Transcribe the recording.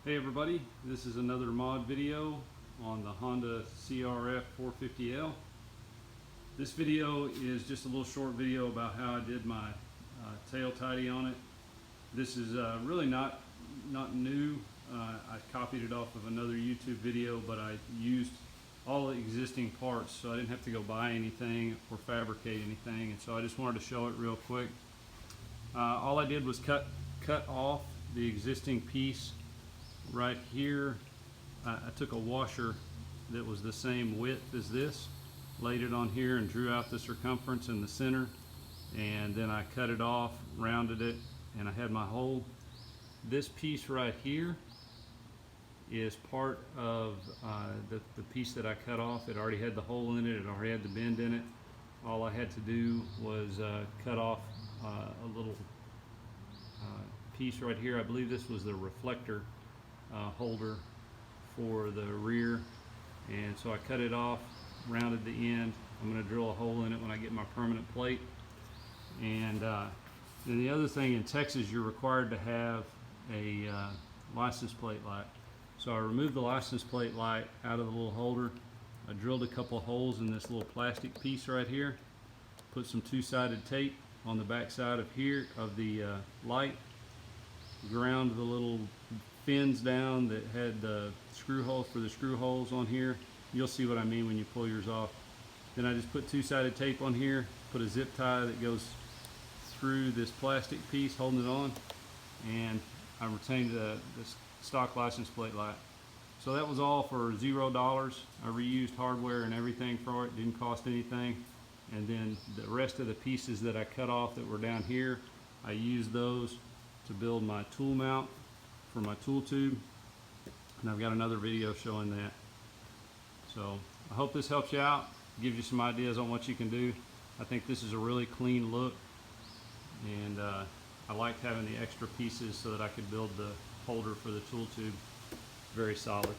Hey everybody, this is another mod video on the Honda CRF450L. This video is just a little short video about how I did my tail tidy on it. This is really not new. I copied it off of another YouTube video, but I used all the existing parts, so I didn't have to go buy anything or fabricate anything, and so I just wanted to show it real quick. All I did was cut off the existing piece right here. I took a washer that was the same width as this, laid it on here and drew out the circumference in the center, and then I cut it off, rounded it, and I had my hole. This piece right here is part of the piece that I cut off. It already had the hole in it, it already had the bend in it. All I had to do was cut off a little piece right here. I believe this was the reflector holder for the rear, and so I cut it off, rounded the end. I'm going to drill a hole in it when I get my permanent plate. And then the other thing, in Texas you're required to have a license plate light. So I removed the license plate light out of the little holder. I drilled a couple of holes in this little plastic piece right here, put some two-sided tape on the back side of here of the light, ground the little fins down that had the screw holes for the screw holes on here. You'll see what I mean when you pull yours off. Then I just put two-sided tape on here, put a zip tie that goes through this plastic piece holding it on, and I retained the stock license plate light. So that was all for $0. I reused hardware and everything for it, didn't cost anything. And then the rest of the pieces that I cut off that were down here, I used those to build my tool mount for my tool tube, and I've got another video showing that. So I hope this helps you out, gives you some ideas on what you can do. I think this is a really clean look, and I liked having the extra pieces so that I could build the holder for the tool tube. Very solid.